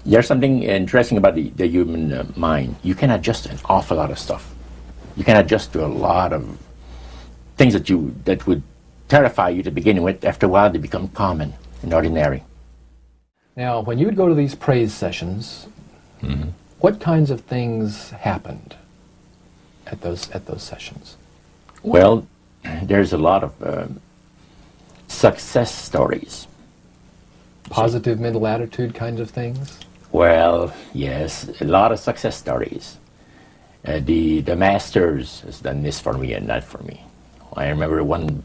There's something interesting about the human mind. You can adjust an awful lot of stuff. You can adjust to a lot of things that would terrify you to begin with. After a while, they become common and ordinary. Now, when you would go to these praise sessions, what kinds of things happened at those sessions? Well, there's a lot of success stories. Positive mental attitude kinds of things? Well, yes, a lot of success stories. The masters has done this for me and that for me. I remember one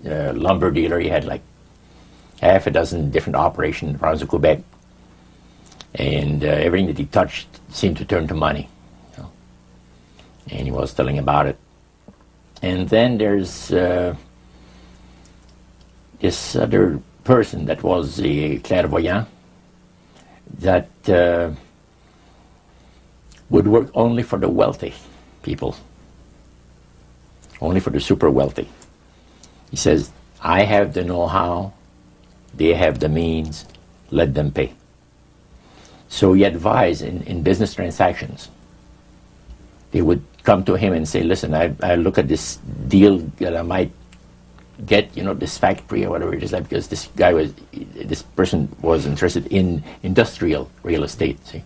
lumber dealer, he had like half a dozen different operations in the province of Quebec, and everything that he touched seemed to turn to money. You know? And he was telling about it. And then there's this other person that was a clairvoyant that would work only for the wealthy people, only for the super wealthy. He says, I have the know-how, they have the means, let them pay. So he advised in business transactions. They would come to him and say, listen, I look at this deal that I might get, this factory or whatever it is, because this person was interested in industrial real estate, see.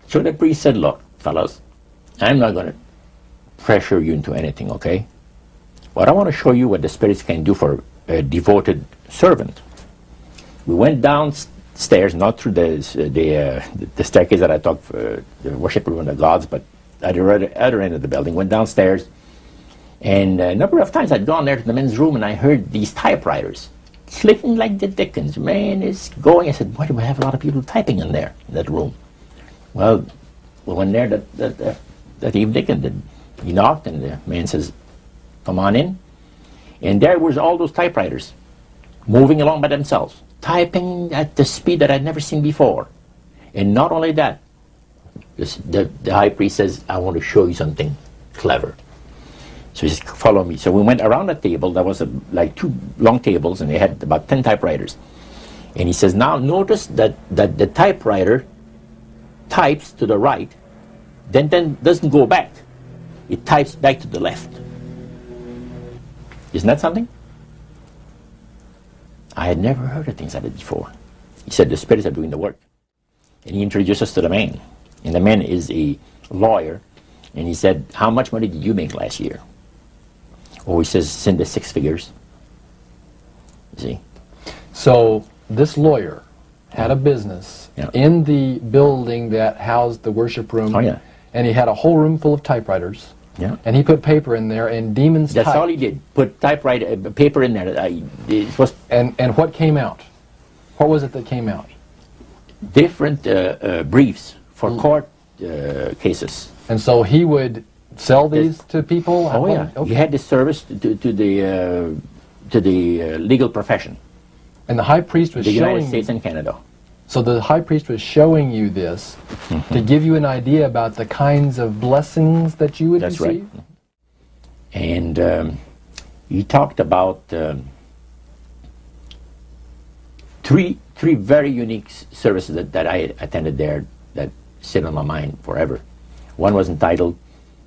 So the priest said, look, fellas, I'm not going to pressure you into anything, okay? But I want to show you what the spirits can do for a devoted servant. We went downstairs, not through the staircase that I thought the worship room of the gods, but at the other end of the building, went downstairs. And a number of times I'd gone there to the men's room and I heard these typewriters clicking like the dickens. Man, it's going. I said, why do we have a lot of people typing in there, in that room? Well, we went there that evening and he knocked and the man says, come on in. And there was all those typewriters moving along by themselves, typing at the speed that I'd never seen before. And not only that, the high priest says, I want to show you something clever. So he says, follow me. So we went around the table. There was like two long tables, and they had about 10 typewriters. And he says, now notice that the typewriter types to the right, then doesn't go back. It types back to the left. Isn't that something? I had never heard of things like that before. He said, the spirits are doing the work. And he introduced us to the man. And the man is a lawyer. And he said, how much money did you make last year? Oh, he says, it's in the 6 figures. You see? So this lawyer had a business in the building that housed the worship room. Oh, yeah. And he had a whole room full of typewriters. Yeah. And he put paper in there, and demons That's typed. all he did. Put paper in there. It was and what came out? What was it that came out? different briefs for court cases. And so he would sell these to people? Oh yeah, Okay. he had this service to the legal profession. And the high priest was the showing United States and Canada. So the high priest was showing you this to give you an idea about the kinds of blessings that you would That's receive? right. And he talked about three very unique services that I attended there that sit on my mind forever. One was entitled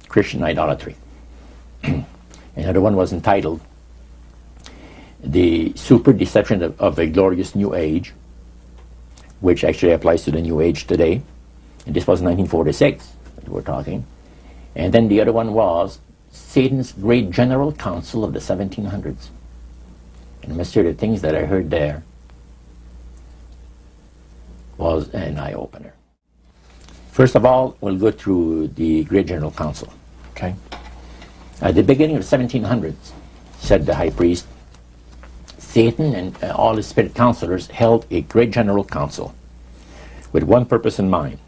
Christian Idolatry. Another one was entitled The Super Deception of a Glorious New Age, which actually applies to the New Age today. And this was 1946 that we're talking. And then the other one was Satan's Great General Council of the 1700s. And I must say the things that I heard there was an eye-opener. First of all, we'll go through the Great General Council. Okay. At the beginning of the 1700s, said the high priest, Satan and all his spirit counselors held a great general council with one purpose in mind.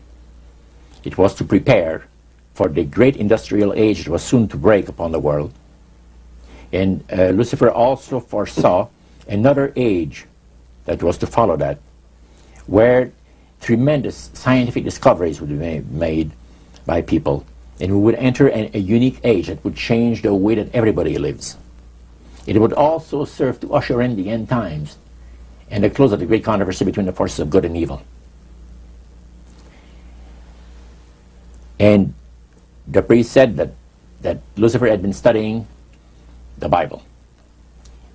It was to prepare for the great industrial age that was soon to break upon the world. And Lucifer also foresaw another age that was to follow that, where tremendous scientific discoveries would be made by people, and we would enter a unique age that would change the way that everybody lives. It would also serve to usher in the end times and the close of the great controversy between the forces of good and evil. And the priest said that Lucifer had been studying the Bible.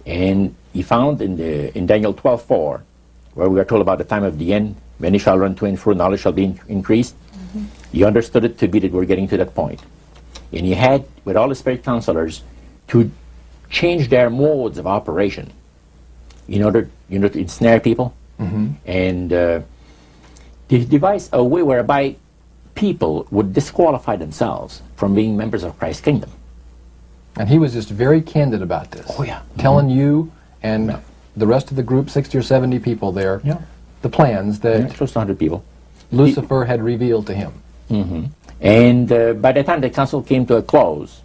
And he found in Daniel 12:4, where we are told about the time of the end, many shall run to and fro, knowledge shall be increased. Mm-hmm. He understood it to be that we're getting to that point. And he had, with all the spirit counselors, to change their modes of operation in order, to ensnare people. Mm-hmm. And they devised a way whereby people would disqualify themselves from being members of Christ's kingdom. And he was just very candid about this. Oh, yeah. Telling you and the rest of the group, 60 or 70 people there, the plans that close to 100 people. Lucifer had revealed to him. Mm-hmm. And by the time the council came to a close,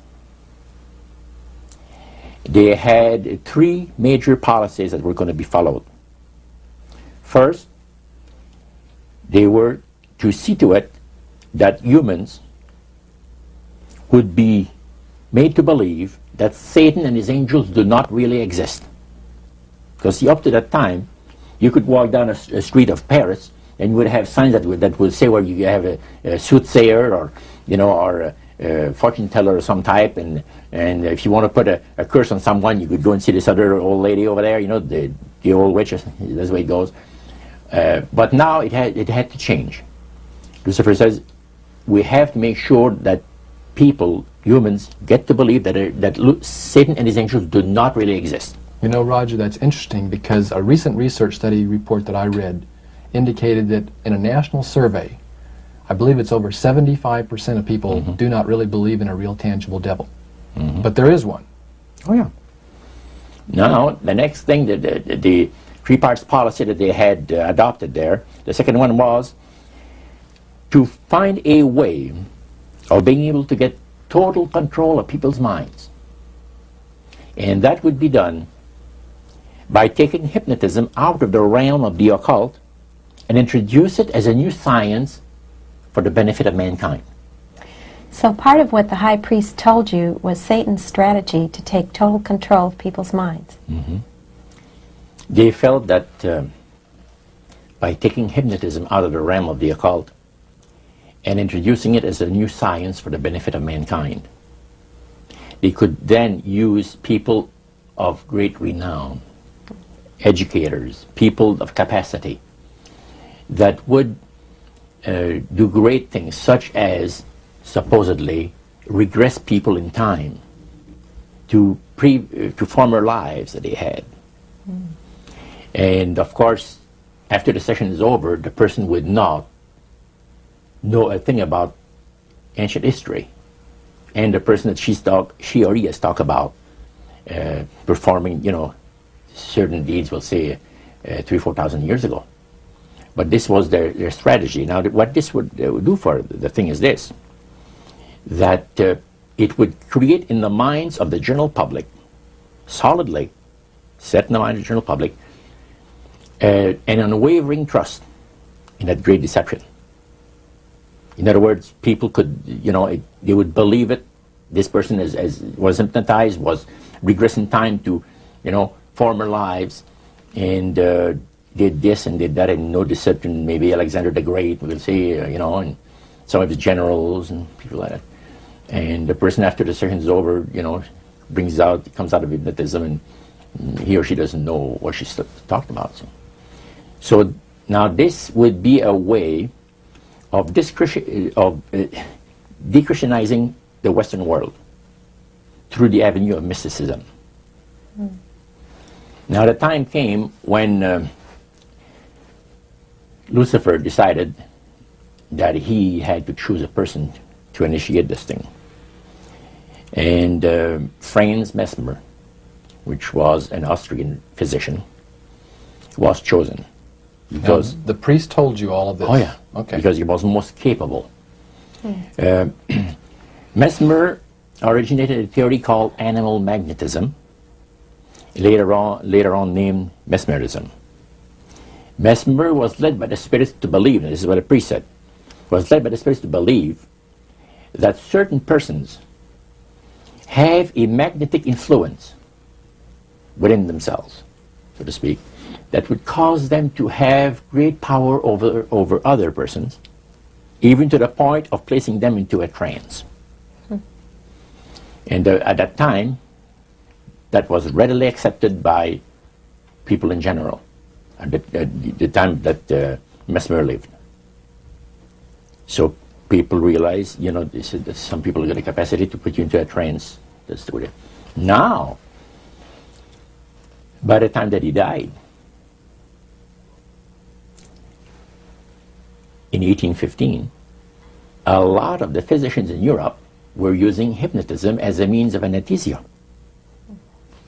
they had three major policies that were going to be followed. First, they were to see to it that humans would be made to believe that Satan and his angels do not really exist. Because up to that time, you could walk down a street of Paris and you would have signs that would say where you have a soothsayer or a fortune teller of some type, and if you want to put a curse on someone, you could go and see this other old lady over there, the old witch. That's the way it goes. But now it had to change. Lucifer says we have to make sure that people, humans, get to believe that Satan and his angels do not really exist. Roger, that's interesting because a recent research study report that I read indicated that in a national survey, I believe it's over 75% of people do not really believe in a real tangible devil. Mm-hmm. But there is one. Oh, yeah. Now, the next thing, the three parts policy that they had adopted there, the second one was to find a way of being able to get total control of people's minds. And that would be done by taking hypnotism out of the realm of the occult and introduce it as a new science for the benefit of mankind. So part of what the high priest told you was Satan's strategy to take total control of people's minds. Mm-hmm. They felt that by taking hypnotism out of the realm of the occult and introducing it as a new science for the benefit of mankind, they could then use people of great renown, educators, people of capacity, that would do great things, such as supposedly regress people in time to former lives that they had. Mm. And of course, after the session is over, the person would not know a thing about ancient history. And the person that she or he has talked about performing, certain deeds, we'll say 3,000-4,000 years ago. But this was their strategy. Now, what this would do for the thing is this, that it would create in the minds of the general public, solidly set in the mind of the general public, an unwavering trust in that great deception. In other words, people could, they would believe it. This person was hypnotized, was regressing time to, former lives, and did this and did that, and no deception. Maybe Alexander the Great, we'll say, and some of his generals and people like that. And the person, after the session is over, comes out of hypnotism, and he or she doesn't know what she's talked about. So now this would be a way of de-Christianizing the Western world through the avenue of mysticism. Mm. Now the time came when Lucifer decided that he had to choose a person to initiate this thing. And Franz Mesmer, which was an Austrian physician, was chosen. Because now, the priest told you all of this? Oh, yeah. Okay. Because he was most capable. Mesmer originated a theory called animal magnetism, later on named mesmerism. Mesmer was led by the spirits to believe, and this is what the priest said, was led by the spirits to believe that certain persons have a magnetic influence within themselves, so to speak, that would cause them to have great power over other persons, even to the point of placing them into a trance. And at that time, that was readily accepted by people in general, at the time that Mesmer lived. So people realized, they said that some people got the capacity to put you into a trance. That's the way. Now, by the time that he died, in 1815, a lot of the physicians in Europe were using hypnotism as a means of anesthesia.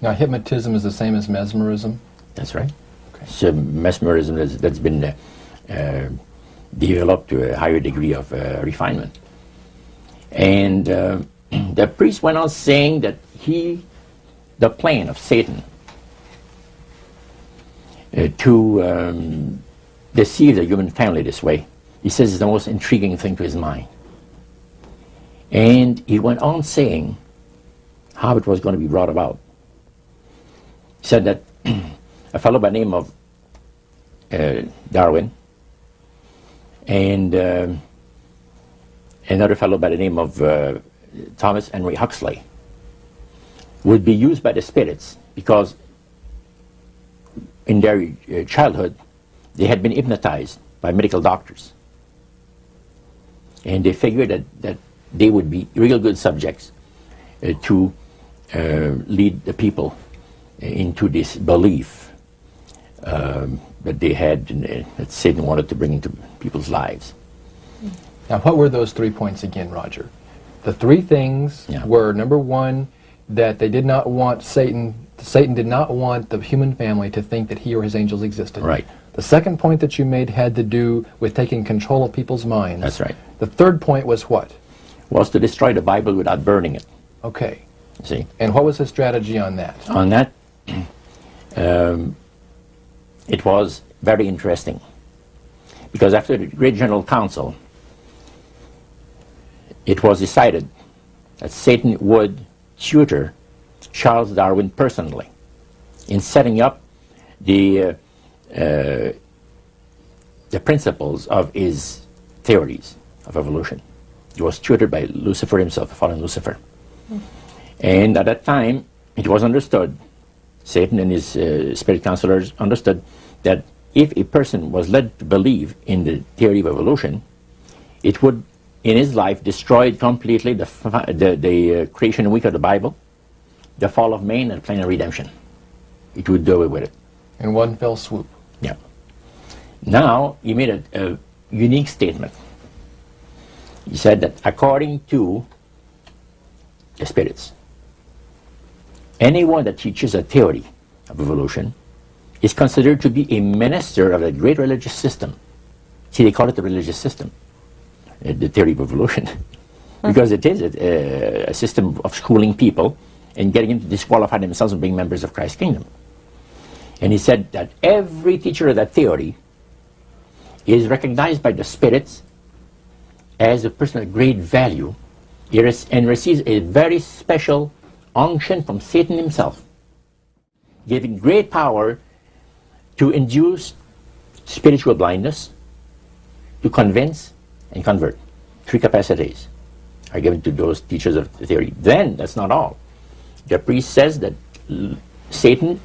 Now, hypnotism is the same as mesmerism? That's right. Okay. So mesmerism that's been developed to a higher degree of refinement. And the priest went on saying that the plan of Satan to deceive the human family this way, he says, is the most intriguing thing to his mind. And he went on saying how it was going to be brought about. He said that a fellow by the name of Darwin and another fellow by the name of Thomas Henry Huxley would be used by the spirits because in their childhood they had been hypnotized by medical doctors. And they figured that they would be real good subjects to lead the people into this belief that they had, that Satan wanted to bring into people's lives. Now, what were those 3 points again, Roger? The 3 things were, number 1, that they did not want Satan did not want the human family to think that he or his angels existed. Right. The second point that you made had to do with taking control of people's minds. That's right. The third point was what? Was to destroy the Bible without burning it. Okay. See? And what was his strategy on that? On that, it was very interesting. Because after the Great General Council, it was decided that Satan would tutor Charles Darwin personally in setting up the principles of his theories of evolution. He was tutored by Lucifer himself, the fallen Lucifer. And at that time, it was understood, Satan and his spirit counselors understood, that if a person was led to believe in the theory of evolution, it would, in his life, destroy completely the creation week of the Bible, the fall of man, and the plan of redemption. It would do away with it. In one fell swoop. Yeah. Now, he made a unique statement. He said that according to the spirits, anyone that teaches a theory of evolution is considered to be a minister of a great religious system. See, they call it the religious system, the theory of evolution, because it is a system of schooling people and getting them to disqualify themselves from being members of Christ's kingdom. And he said that every teacher of that theory is recognized by the spirits as a person of great value and receives a very special unction from Satan himself, giving great power to induce spiritual blindness, to convince and convert. 3 capacities are given to those teachers of the theory. Then, that's not all. The priest says that Satan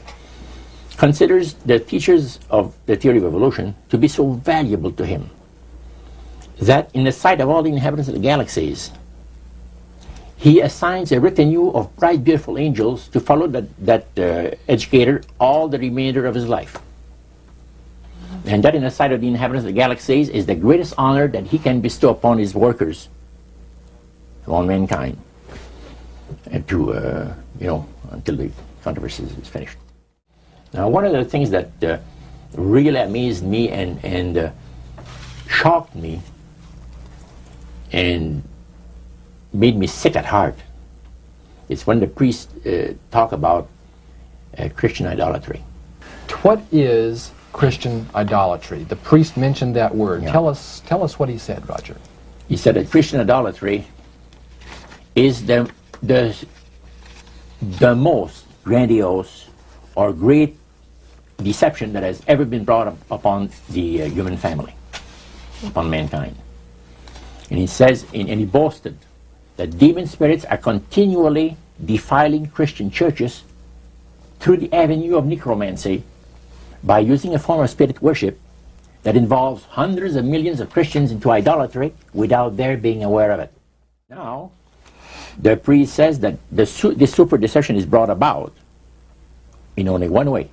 considers the teachers of the theory of evolution to be so valuable to him that in the sight of all the inhabitants of the galaxies, he assigns a retinue of bright, beautiful angels to follow that educator all the remainder of his life. And that in the sight of the inhabitants of the galaxies is the greatest honor that he can bestow upon his workers, upon mankind, and to, until the controversy is finished. Now, one of the things that really amazed me and shocked me and made me sick at heart is when the priests talk about Christian idolatry. What is Christian idolatry? The priest mentioned that word. Yeah. Tell us what he said, Roger. He said that Christian idolatry is the most grandiose or great deception that has ever been brought upon the human family, upon mankind. And he says, and he boasted that demon spirits are continually defiling Christian churches through the avenue of necromancy by using a form of spirit worship that involves hundreds of millions of Christians into idolatry without their being aware of it. Now, the priest says that this super deception is brought about in only one way: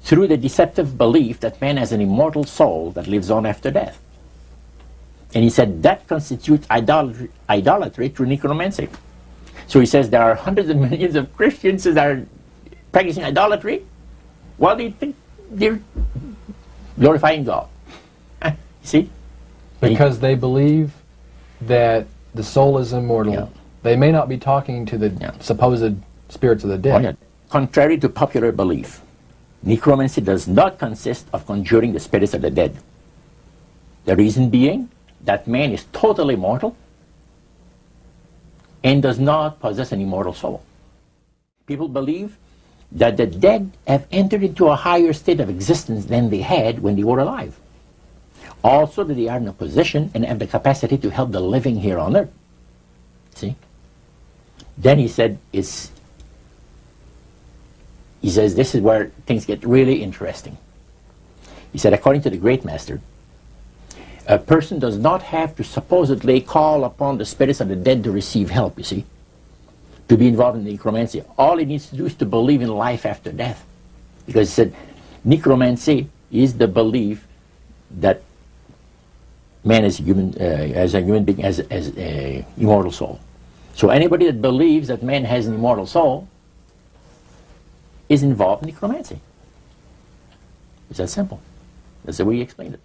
through the deceptive belief that man has an immortal soul that lives on after death. And he said that constitutes idolatry through necromancy. So he says there are hundreds of millions of Christians that are practicing idolatry. Well, they think they're glorifying God. See? Because they believe that the soul is immortal. Yeah. They may not be talking to the supposed spirits of the dead. Contrary to popular belief, necromancy does not consist of conjuring the spirits of the dead. The reason being that man is totally mortal and does not possess an immortal soul. People believe that the dead have entered into a higher state of existence than they had when they were alive. Also that they are in a position and have the capacity to help the living here on earth. See? Then he said, he says this is where things get really interesting. He said, according to the Great Master, a person does not have to supposedly call upon the spirits of the dead to receive help, you see, to be involved in necromancy. All he needs to do is to believe in life after death. Because he said, necromancy is the belief that man as a human being has an immortal soul. So anybody that believes that man has an immortal soul is involved in necromancy. It's that simple. That's the way he explained it.